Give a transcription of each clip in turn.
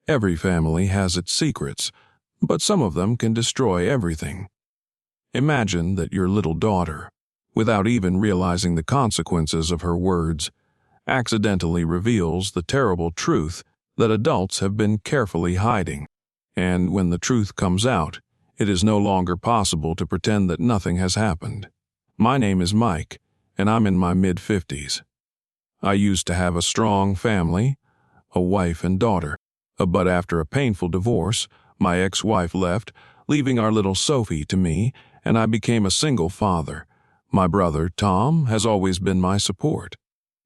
Every family has its secrets, but some of them can destroy everything. Imagine that your little daughter, without even realizing the consequences of her words, accidentally reveals the terrible truth that adults have been carefully hiding. And when the truth comes out, it is no longer possible to pretend that nothing has happened. My name is Mike, and I'm in my mid-50s. I used to have a strong family, a wife and daughter. But after a painful divorce, my ex-wife left, leaving our little Sophie to me, and I became a single father. My brother, Tom, has always been my support.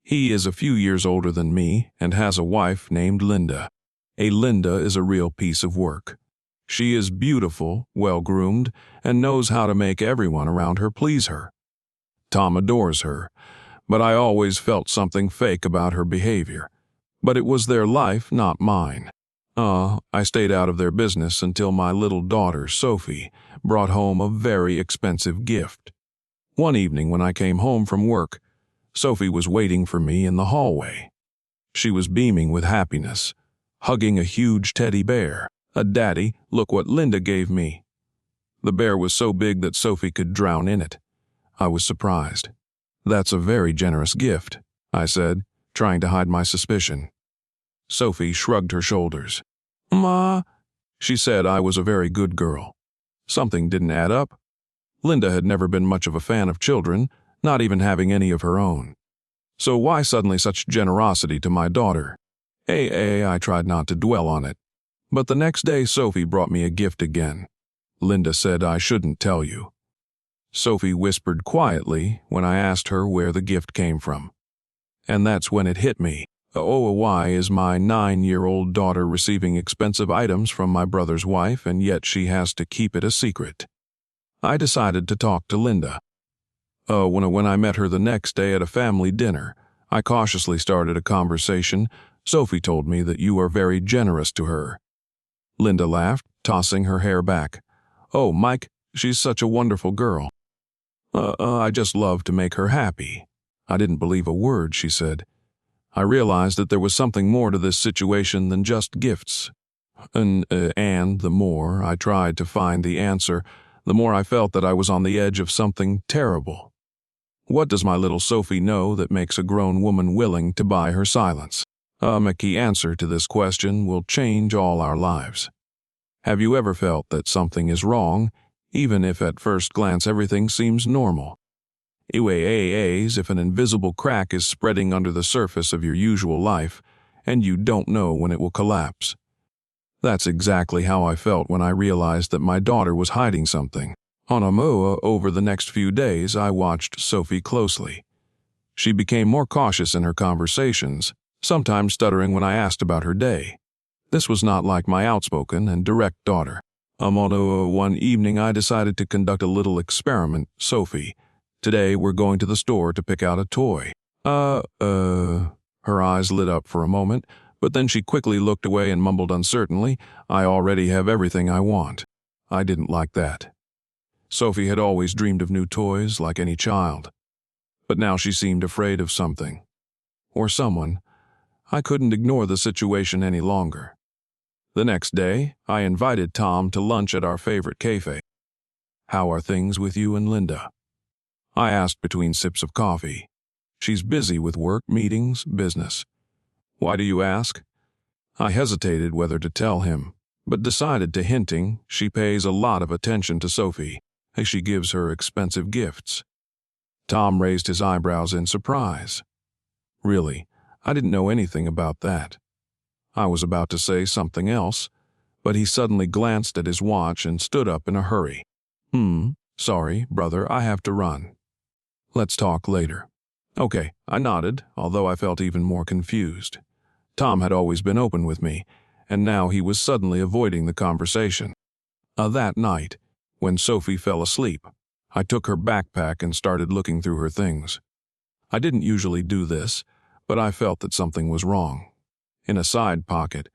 He is a few years older than me and has a wife named Linda. Linda is a real piece of work. She is beautiful, well-groomed, and knows how to make everyone around her please her. Tom adores her, but I always felt something fake about her behavior. But it was their life, not mine. I stayed out of their business until my little daughter, Sophie, brought home a very expensive gift. One evening when I came home from work, Sophie was waiting for me in the hallway. She was beaming with happiness, hugging a huge teddy bear. "Daddy, look what Linda gave me." The bear was so big that Sophie could drown in it. I was surprised. "That's a very generous gift," I said, trying to hide my suspicion. Sophie shrugged her shoulders. "Ma," she said I was a very good girl. Something didn't add up. Linda had never been much of a fan of children, not even having any of her own. So why suddenly such generosity to my daughter? I tried not to dwell on it. But the next day Sophie brought me a gift again. Linda said I shouldn't tell you. Sophie whispered quietly when I asked her where the gift came from. And that's when it hit me. Why is my 9-year-old daughter receiving expensive items from my brother's wife, and yet she has to keep it a secret? I decided to talk to Linda. When I met her the next day at a family dinner, I cautiously started a conversation. "Sophie told me that you are very generous to her." Linda laughed, tossing her hair back. "Oh, Mike, she's such a wonderful girl. I just love to make her happy." I didn't believe a word she said. I realized that there was something more to this situation than just gifts. And the more I tried to find the answer, the more I felt that I was on the edge of something terrible. What does my little Sophie know that makes a grown woman willing to buy her silence? A key answer to this question will change all our lives. Have you ever felt that something is wrong, even if at first glance everything seems normal? If an invisible crack is spreading under the surface of your usual life, and you don't know when it will collapse. That's exactly how I felt when I realized that my daughter was hiding something. Over the next few days, I watched Sophie closely. She became more cautious in her conversations, sometimes stuttering when I asked about her day. This was not like my outspoken and direct daughter. One evening I decided to conduct a little experiment. "Sophie, today we're going to the store to pick out a toy." Her eyes lit up for a moment, but then she quickly looked away and mumbled uncertainly, "I already have everything I want." I didn't like that. Sophie had always dreamed of new toys like any child. But now she seemed afraid of something. Or someone. I couldn't ignore the situation any longer. The next day, I invited Tom to lunch at our favorite cafe. "How are things with you and Linda?" I asked between sips of coffee. "She's busy with work, meetings, business." "Why do you ask?" I hesitated whether to tell him, but decided to hinting she pays a lot of attention to Sophie. She gives her expensive gifts. Tom raised his eyebrows in surprise. Really, I didn't know anything about that. I was about to say something else, but he suddenly glanced at his watch and stood up in a hurry. Sorry, brother, I have to run. Let's talk later." "Okay," I nodded, although I felt even more confused. Tom had always been open with me, and now he was suddenly avoiding the conversation. That night, when Sophie fell asleep, I took her backpack and started looking through her things. I didn't usually do this, but I felt that something was wrong. In a side pocket,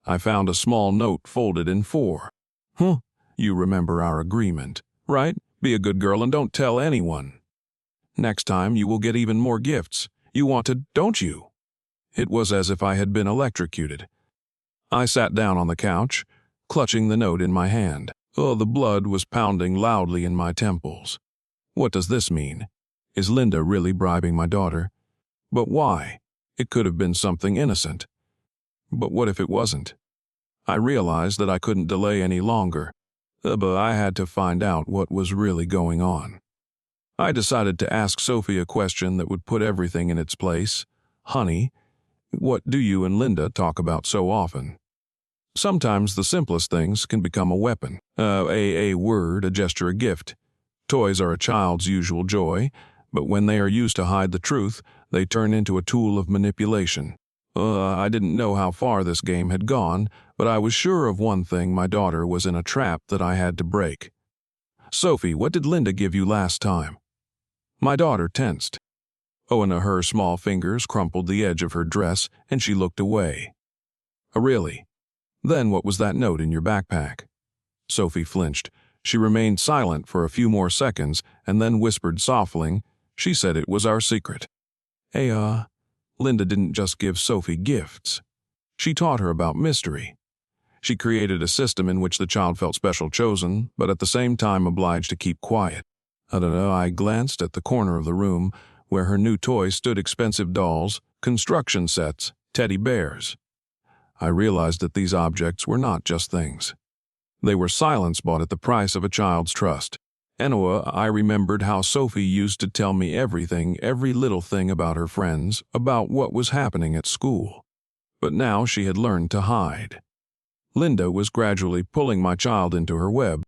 I found a small note folded in 4. You remember our agreement, right? Be a good girl and don't tell anyone. Next time you will get even more gifts. You want to, don't you?" It was as if I had been electrocuted. I sat down on the couch, clutching the note in my hand. Oh, the blood was pounding loudly in my temples. What does this mean? Is Linda really bribing my daughter? But why? It could have been something innocent. But what if it wasn't? I realized that I couldn't delay any longer, but I had to find out what was really going on. I decided to ask Sophie a question that would put everything in its place. Honey, what do you and Linda talk about so often? Sometimes the simplest things can become a weapon. A word, a gesture, a gift. Toys are a child's usual joy, but when they are used to hide the truth, they turn into a tool of manipulation. I didn't know how far this game had gone, but I was sure of one thing: my daughter was in a trap that I had to break. Sophie, what did Linda give you last time? My daughter tensed. And her small fingers crumpled the edge of her dress, and she looked away. Really? Then what was that note in your backpack? Sophie flinched. She remained silent for a few more seconds, and then whispered softly, "She said it was our secret." Linda didn't just give Sophie gifts. She taught her about mystery. She created a system in which the child felt special, chosen, but at the same time obliged to keep quiet. I glanced at the corner of the room where her new toys stood: expensive dolls, construction sets, teddy bears. I realized that these objects were not just things. They were silence bought at the price of a child's trust. I remembered how Sophie used to tell me everything, every little thing about her friends, about what was happening at school. But now she had learned to hide. Linda was gradually pulling my child into her web.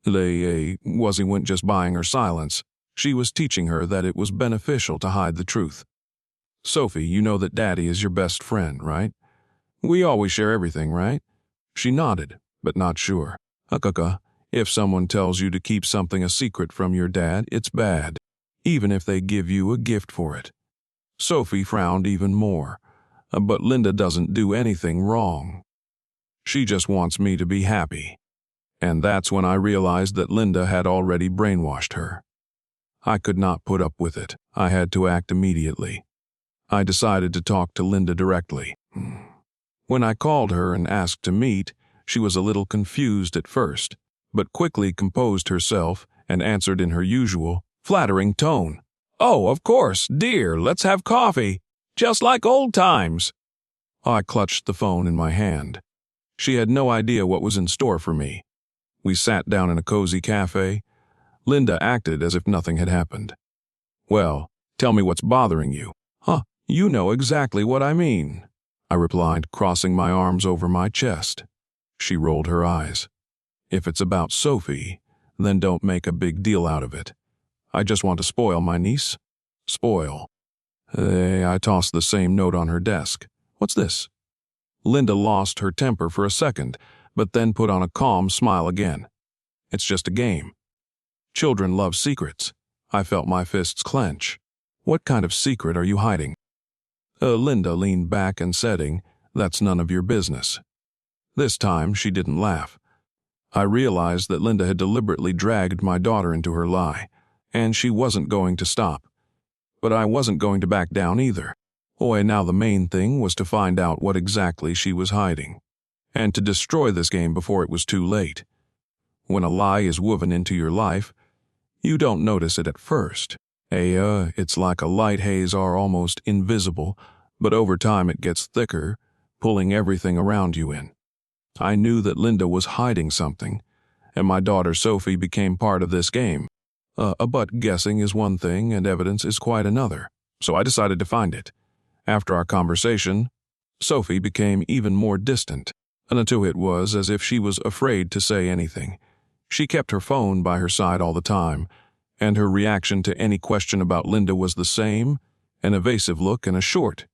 Wasn't just buying her silence. She was teaching her that it was beneficial to hide the truth. Sophie, you know that Daddy is your best friend, right? We always share everything, right? She nodded, but not sure. If someone tells you to keep something a secret from your dad, it's bad, even if they give you a gift for it. Sophie frowned even more. But Linda doesn't do anything wrong. She just wants me to be happy. And that's when I realized that Linda had already brainwashed her. I could not put up with it. I had to act immediately. I decided to talk to Linda directly. When I called her and asked to meet, she was a little confused at first, but quickly composed herself and answered in her usual, flattering tone. "Oh, of course, dear, let's have coffee. Just like old times." I clutched the phone in my hand. She had no idea what was in store for me. We sat down in a cozy cafe. Linda acted as if nothing had happened. "Well, tell me what's bothering you." You know exactly what I mean," I replied, crossing my arms over my chest. She rolled her eyes. "If it's about Sophie, then don't make a big deal out of it. I just want to spoil my niece." Spoil. I tossed the same note on her desk. "What's this?" Linda lost her temper for a second, but then put on a calm smile again. "It's just a game." Children love secrets. I felt my fists clench. "What kind of secret are you hiding?" Linda leaned back and said, "That's none of your business." This time she didn't laugh. I realized that Linda had deliberately dragged my daughter into her lie, and she wasn't going to stop. But I wasn't going to back down either. Now the main thing was to find out what exactly she was hiding, and to destroy this game before it was too late. When a lie is woven into your life, you don't notice it at first. It's like a light haze, are almost invisible, but over time it gets thicker, pulling everything around you in. I knew that Linda was hiding something, and my daughter Sophie became part of this game. But guessing is one thing and evidence is quite another, so I decided to find it. After our conversation, Sophie became even more distant, until it was as if she was afraid to say anything. She kept her phone by her side all the time, and her reaction to any question about Linda was the same: an evasive look and a short,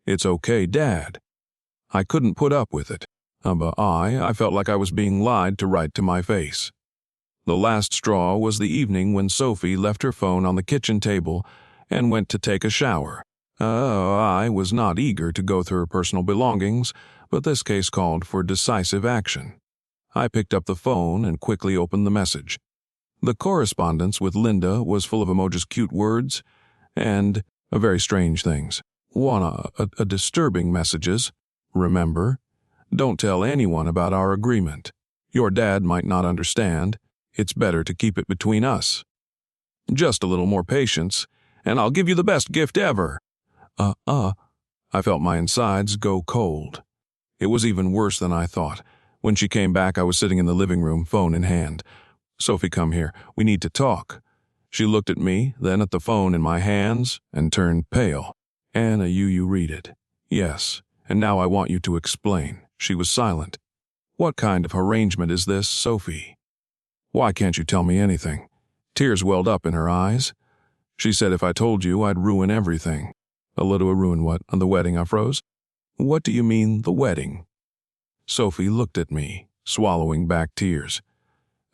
"It's okay, Dad." I couldn't put up with it. But I felt like I was being lied to right to my face. The last straw was the evening when Sophie left her phone on the kitchen table and went to take a shower. I was not eager to go through her personal belongings, but this case called for decisive action. I picked up the phone and quickly opened the message. The correspondence with Linda was full of emojis, cute words, and very strange things. One, disturbing messages. "Remember, Don't tell anyone about our agreement. Your dad might not understand. It's better to keep it between us. Just a little more patience, and I'll give you the best gift ever. I felt my insides go cold. It was even worse than I thought. When she came back, I was sitting in the living room, phone in hand. Sophie, come here. We need to talk. She looked at me, then at the phone in my hands, and turned pale. Anna, you read it. Yes, and now I want you to explain. She was silent. What kind of arrangement is this, Sophie? Why can't you tell me anything? Tears welled up in her eyes. She said if I told you, I'd ruin everything. A little ruin what? On the wedding, I froze. What do you mean, the wedding? Sophie looked at me, swallowing back tears.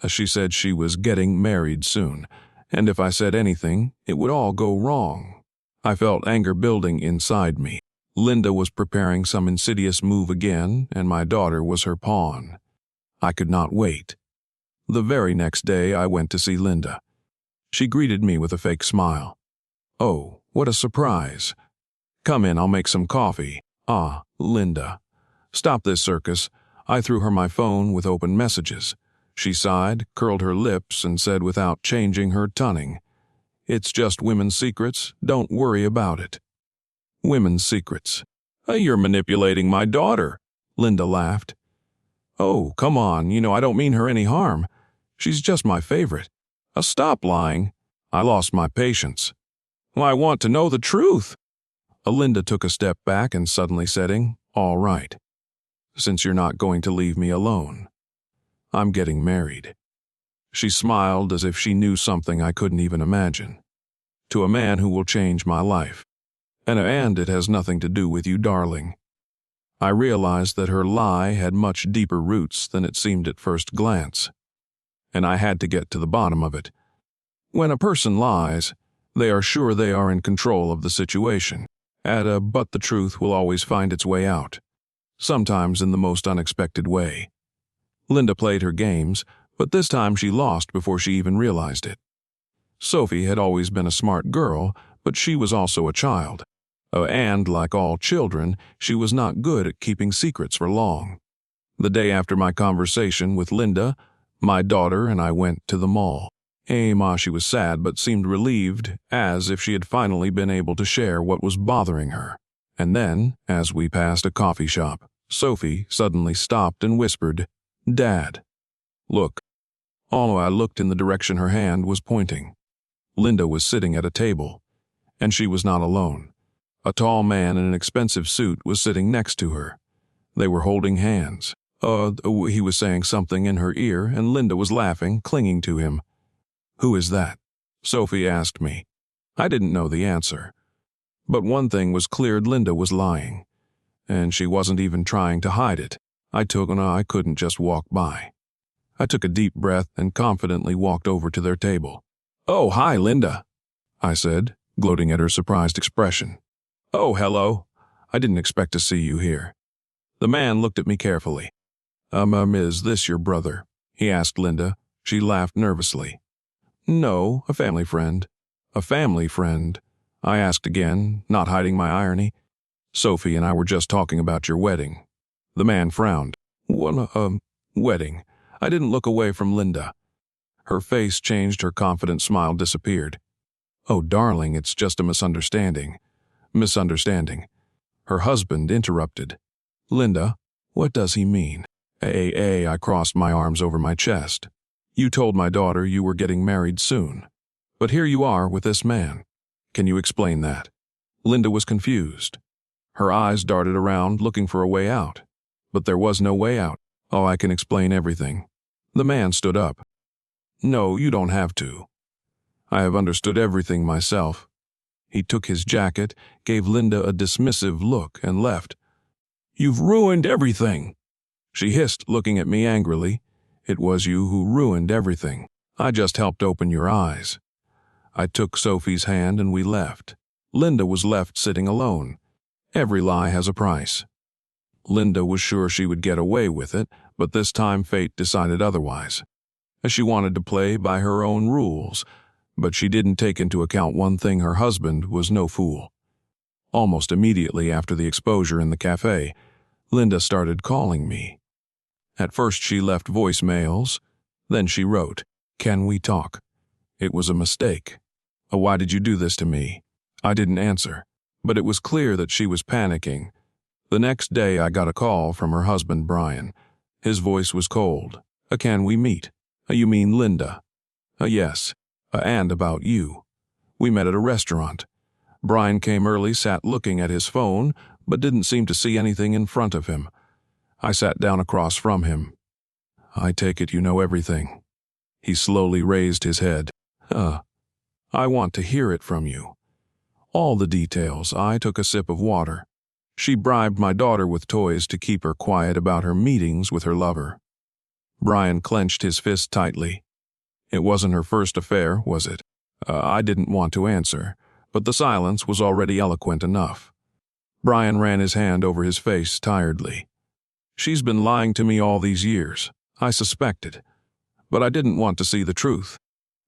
She said she was getting married soon, and if I said anything, it would all go wrong. I felt anger building inside me. Linda was preparing some insidious move again, and my daughter was her pawn. I could not wait. The very next day, I went to see Linda. She greeted me with a fake smile. Oh, what a surprise. Come in, I'll make some coffee. Ah, Linda. Stop this circus. I threw her my phone with open messages. She sighed, curled her lips, and said without changing her toning, It's just women's secrets. Don't worry about it. Women's secrets. You're manipulating my daughter, Linda laughed. Oh, come on, I don't mean her any harm. She's just my favorite. Stop lying. I lost my patience. I want to know the truth. Linda took a step back and suddenly said, All right. Since you're not going to leave me alone. I'm getting married. She smiled as if she knew something I couldn't even imagine. To a man who will change my life. And it has nothing to do with you, darling. I realized that her lie had much deeper roots than it seemed at first glance. And I had to get to the bottom of it. When a person lies, they are sure they are in control of the situation. But the truth will always find its way out. Sometimes in the most unexpected way. Linda played her games, but this time she lost before she even realized it. Sophie had always been a smart girl, but she was also a child. And, like all children, she was not good at keeping secrets for long. The day after my conversation with Linda, my daughter and I went to the mall. She was sad but seemed relieved, as if she had finally been able to share what was bothering her. And then, as we passed a coffee shop, Sophie suddenly stopped and whispered, Dad. Look. I looked in the direction her hand was pointing. Linda was sitting at a table, and she was not alone. A tall man in an expensive suit was sitting next to her. They were holding hands. He was saying something in her ear, and Linda was laughing, clinging to him. Who is that? Sophie asked me. I didn't know the answer. But one thing was clear, Linda was lying. And she wasn't even trying to hide it. I couldn't just walk by. I took a deep breath and confidently walked over to their table. Oh, hi, Linda, I said, gloating at her surprised expression. Oh, hello. I didn't expect to see you here. The man looked at me carefully. Is this your brother? He asked Linda. She laughed nervously. No, a family friend. A family friend? I asked again, not hiding my irony. Sophie and I were just talking about your wedding. The man frowned. Wedding. I didn't look away from Linda. Her face changed, her confident smile disappeared. Oh, darling, it's just a misunderstanding. Misunderstanding. Her husband interrupted. Linda, what does he mean? I crossed my arms over my chest. You told my daughter you were getting married soon. But here you are with this man. Can you explain that? Linda was confused. Her eyes darted around, looking for a way out. But there was no way out. Oh, I can explain everything. The man stood up. No, you don't have to. I have understood everything myself. He took his jacket, gave Linda a dismissive look, and left. You've ruined everything. She hissed, looking at me angrily. It was you who ruined everything. I just helped open your eyes. I took Sophie's hand and we left. Linda was left sitting alone. Every lie has a price. Linda was sure she would get away with it, but this time fate decided otherwise. She wanted to play by her own rules, but she didn't take into account one thing: her husband was no fool. Almost immediately after the exposure in the cafe, Linda started calling me. At first she left voicemails, then she wrote, "Can we talk?" It was a mistake. Why did you do this to me? I didn't answer, but it was clear that she was panicking. The next day I got a call from her husband, Brian. His voice was cold. Can we meet? You mean Linda? Yes. And about you. We met at a restaurant. Brian came early, sat looking at his phone, but didn't seem to see anything in front of him. I sat down across from him. I take it you know everything. He slowly raised his head. I want to hear it from you. All the details. I took a sip of water. She bribed my daughter with toys to keep her quiet about her meetings with her lover. Brian clenched his fist tightly. It wasn't her first affair, was it? I didn't want to answer, but the silence was already eloquent enough. Brian ran his hand over his face tiredly. She's been lying to me all these years. I suspected, but I didn't want to see the truth.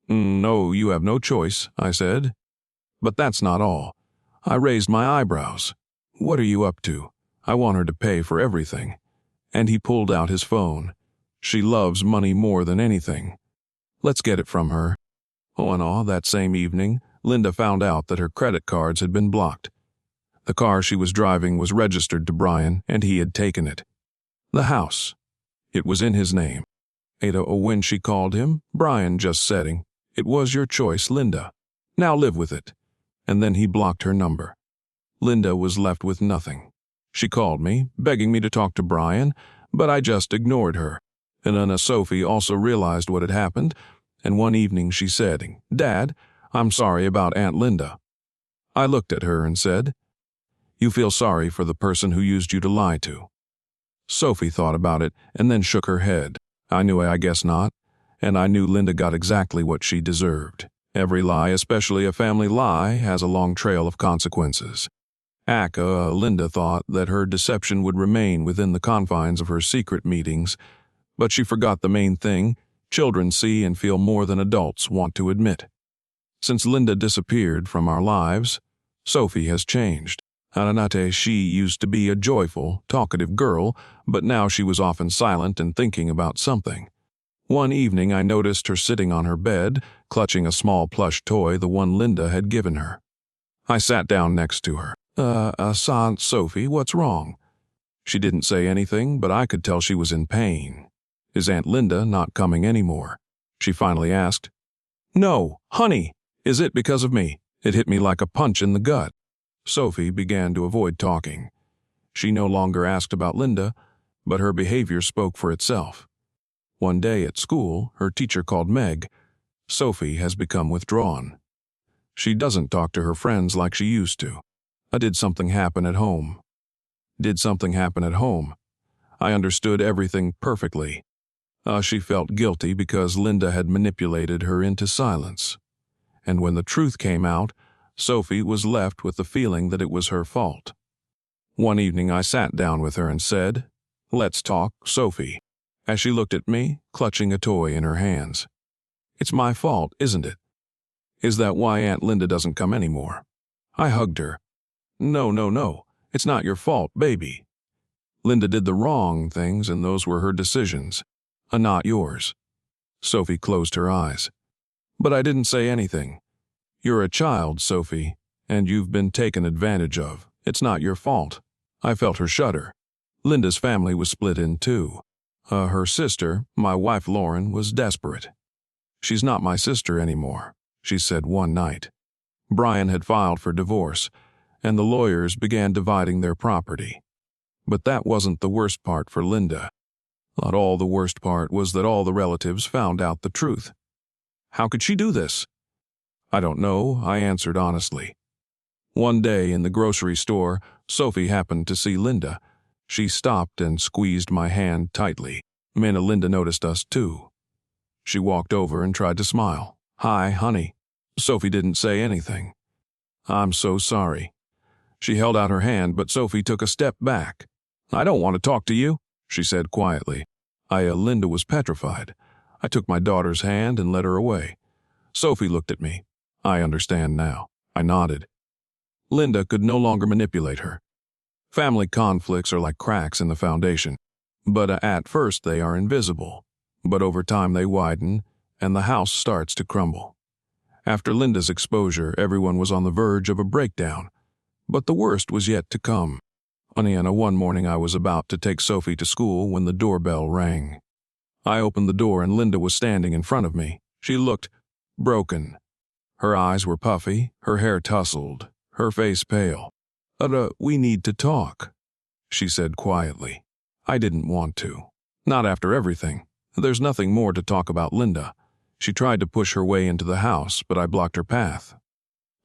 No, you have no choice, I said. But that's not all. I raised my eyebrows. What are you up to? I want her to pay for everything. And he pulled out his phone. She loves money more than anything. Let's get it from her. That same evening, Linda found out that her credit cards had been blocked. The car she was driving was registered to Brian, and he had taken it. The house. It was in his name. When she called him, Brian just said, "It was your choice, Linda. Now live with it." And then he blocked her number. Linda was left with nothing. She called me, begging me to talk to Brian, but I just ignored her. And then Sophie also realized what had happened, and one evening she said, "Dad, I'm sorry about Aunt Linda." I looked at her and said, "You feel sorry for the person who used you to lie to?" Sophie thought about it and then shook her head. I guess not. And I knew Linda got exactly what she deserved. Every lie, especially a family lie, has a long trail of consequences. Linda thought that her deception would remain within the confines of her secret meetings, but she forgot the main thing: children see and feel more than adults want to admit. Since Linda disappeared from our lives, Sophie has changed. She used to be a joyful, talkative girl, but now she was often silent and thinking about something. One evening I noticed her sitting on her bed, clutching a small plush toy, the one Linda had given her. I sat down next to her. Sophie, what's wrong?" She didn't say anything, but I could tell she was in pain. "Is Aunt Linda not coming anymore?" she finally asked. "No, honey. Is it because of me?" It hit me like a punch in the gut. Sophie began to avoid talking. She no longer asked about Linda, but her behavior spoke for itself. One day at school, her teacher called Meg. Sophie has become withdrawn. She doesn't talk to her friends like she used to. Did something happen at home? I understood everything perfectly. She felt guilty because Linda had manipulated her into silence. And when the truth came out, Sophie was left with the feeling that it was her fault. One evening I sat down with her and said, "Let's talk, Sophie," as she looked at me, clutching a toy in her hands. "It's my fault, isn't it? Is that why Aunt Linda doesn't come anymore?" I hugged her. No, it's not your fault, baby. Linda did the wrong things, and those were her decisions, not yours. Sophie closed her eyes. But I didn't say anything. You're a child, Sophie, and you've been taken advantage of. It's not your fault. I felt her shudder. Linda's family was split in two. Her sister, my wife Lauren, was desperate. "She's not my sister anymore," she said one night. Brian had filed for divorce, and the lawyers began dividing their property. But that wasn't the worst part for Linda. Not all the worst part was that all the relatives found out the truth. How could she do this? I don't know, I answered honestly. One day in the grocery store, Sophie happened to see Linda. She stopped and squeezed my hand tightly. Linda noticed us too. She walked over and tried to smile. "Hi, honey." Sophie didn't say anything. "I'm so sorry." She held out her hand, but Sophie took a step back. "I don't want to talk to you," she said quietly. Linda was petrified. I took my daughter's hand and led her away. Sophie looked at me. "I understand now." I nodded. Linda could no longer manipulate her. Family conflicts are like cracks in the foundation, but at first they are invisible. But over time they widen, and the house starts to crumble. After Linda's exposure, everyone was on the verge of a breakdown, but the worst was yet to come. One morning I was about to take Sophie to school when the doorbell rang. I opened the door and Linda was standing in front of me. She looked broken. Her eyes were puffy, her hair tousled, her face pale. We need to talk," she said quietly. I didn't want to. Not after everything. There's nothing more to talk about Linda. She tried to push her way into the house, but I blocked her path.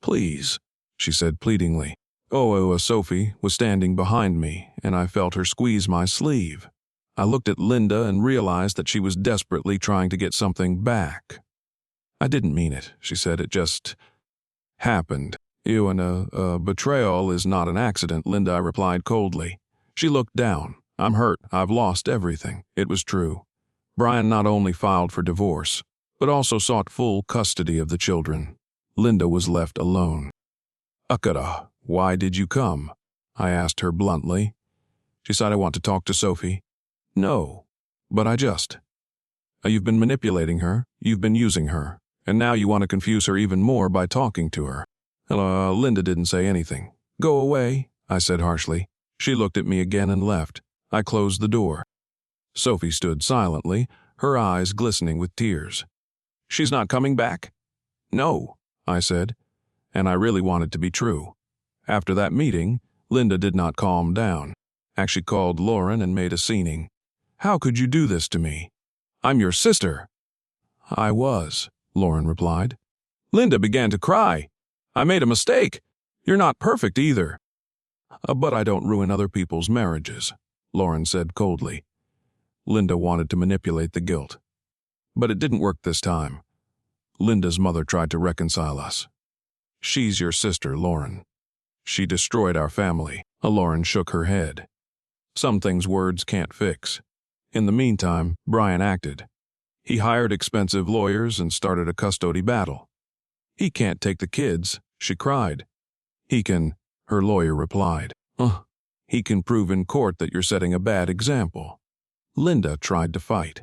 "Please," she said pleadingly. Sophie was standing behind me, and I felt her squeeze my sleeve. I looked at Linda and realized that she was desperately trying to get something back. "I didn't mean it," she said. "It just happened. Betrayal is not an accident," Linda, I replied coldly. She looked down. "I'm hurt. I've lost everything." It was true. Brian not only filed for divorce, but also sought full custody of the children. Linda was left alone. "Akara, why did you come?" I asked her bluntly. She said, "I want to talk to Sophie." "No, but you've been manipulating her, you've been using her, and now you want to confuse her even more by talking to her." Linda didn't say anything. "Go away," I said harshly. She looked at me again and left. I closed the door. Sophie stood silently, her eyes glistening with tears. "She's not coming back?" "No," I said, and I really wanted to be true. After that meeting, Linda did not calm down. Actually called Lauren and made a scening. "How could you do this to me? I'm your sister." "I was," Lauren replied. Linda began to cry. "I made a mistake. You're not perfect either." But I don't ruin other people's marriages," Lauren said coldly. Linda wanted to manipulate the guilt. But it didn't work this time. Linda's mother tried to reconcile us. "She's your sister, Lauren. She destroyed our family." Lauren shook her head. "Some things words can't fix." In the meantime, Brian acted. He hired expensive lawyers and started a custody battle. "He can't take the kids," she cried. "He can," her lawyer replied. He can prove in court that you're setting a bad example." Linda tried to fight,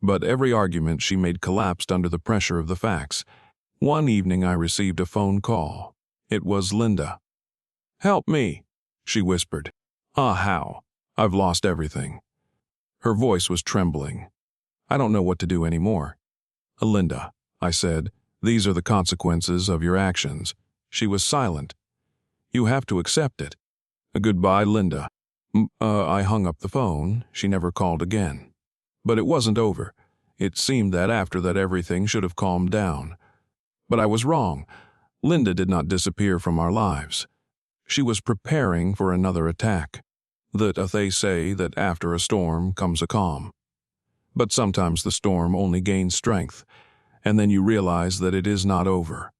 but every argument she made collapsed under the pressure of the facts. One evening I received a phone call. It was Linda. "Help me," she whispered. How? I've lost everything." Her voice was trembling. "I don't know what to do anymore." "Linda," I said, "these are the consequences of your actions." She was silent. "You have to accept it." "Goodbye, Linda." I hung up the phone. She never called again. But it wasn't over. It seemed that after that everything should have calmed down. But I was wrong. Linda did not disappear from our lives. She was preparing for another attack. They say that after a storm comes a calm. But sometimes the storm only gains strength, and then you realize that it is not over.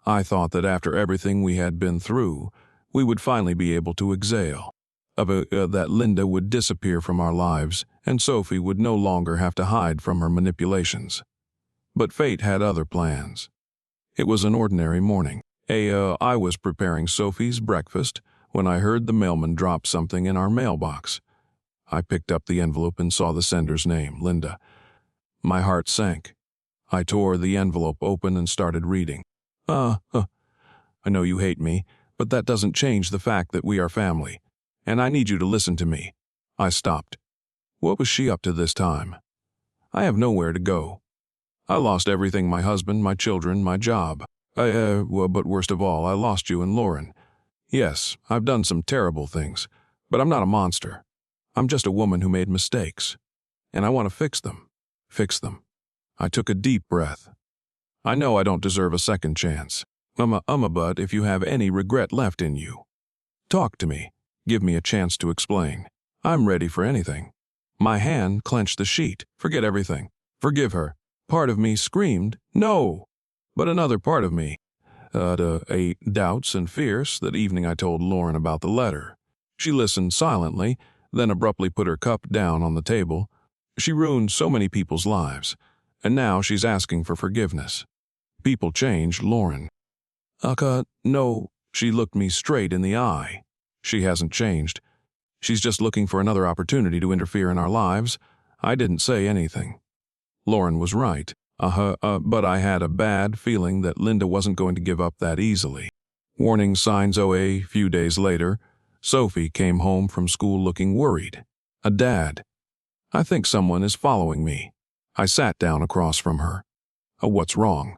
I thought that after everything we had been through, we would finally be able to exhale. That Linda would disappear from our lives, and Sophie would no longer have to hide from her manipulations. But fate had other plans. It was an ordinary morning. I was preparing Sophie's breakfast when I heard the mailman drop something in our mailbox. I picked up the envelope and saw the sender's name, Linda. My heart sank. I tore the envelope open and started reading. I know you hate me, but that doesn't change the fact that we are family, and I need you to listen to me." I stopped. What was she up to this time? "I have nowhere to go. I lost everything, my husband, my children, my job. But worst of all, I lost you and Lauren. Yes, I've done some terrible things, but I'm not a monster. I'm just a woman who made mistakes, and I want to fix them. Fix them." I took a deep breath. "I know I don't deserve a second chance. But if you have any regret left in you, talk to me. Give me a chance to explain. I'm ready for anything." My hand clenched the sheet. "Forget everything. Forgive her." Part of me screamed, "No!" But another part of me, doubts and fears. That evening I told Lauren about the letter. She listened silently, then abruptly put her cup down on the table. She ruined so many people's lives, and now she's asking for forgiveness. People change, Lauren. No, she looked me straight in the eye. She hasn't changed. She's just looking for another opportunity to interfere in our lives. I didn't say anything. Lauren was right. But I had a bad feeling that Linda wasn't going to give up that easily. Warning signs. A few days later, Sophie came home from school looking worried. Dad, I think someone is following me. I sat down across from her. What's wrong?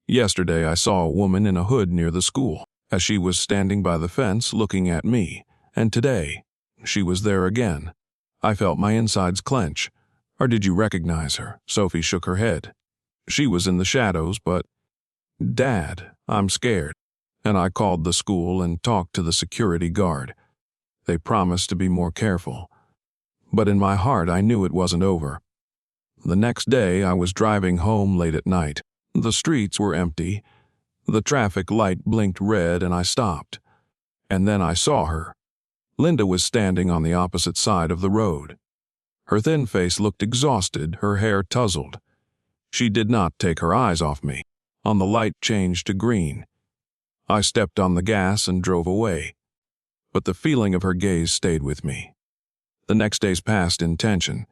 Yesterday I saw a woman in a hood near the school, as she was standing by the fence looking at me, and today, she was there again. I felt my insides clench. Or did you recognize her? Sophie shook her head. She was in the shadows, but... Dad, I'm scared. And I called the school and talked to the security guard. They promised to be more careful. But in my heart I knew it wasn't over. The next day I was driving home late at night. The streets were empty. The traffic light blinked red and I stopped. And then I saw her. Linda was standing on the opposite side of the road. Her thin face looked exhausted, her hair tousled. She did not take her eyes off me. On the light changed to green. I stepped on the gas and drove away. But the feeling of her gaze stayed with me. The next days passed in tension.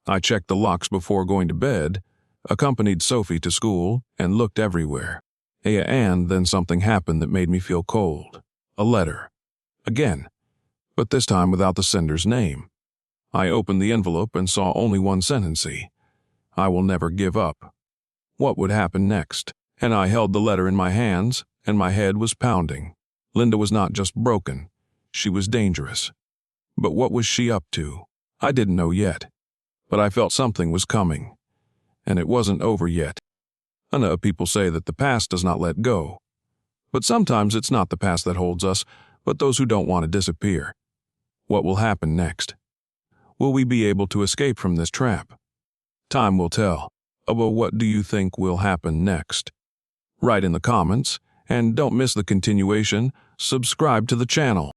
I checked the locks before going to bed, accompanied Sophie to school, and looked everywhere. And then something happened that made me feel cold. A letter. Again. But this time without the sender's name. I opened the envelope and saw only one sentence. I will never give up. What would happen next? And I held the letter in my hands, and my head was pounding. Linda was not just broken. She was dangerous. But what was she up to? I didn't know yet. But I felt something was coming. And it wasn't over yet. I know people say that the past does not let go. But sometimes it's not the past that holds us, but those who don't want to disappear. What will happen next? Will we be able to escape from this trap? Time will tell. But what do you think will happen next? Write in the comments, and don't miss the continuation. Subscribe to the channel.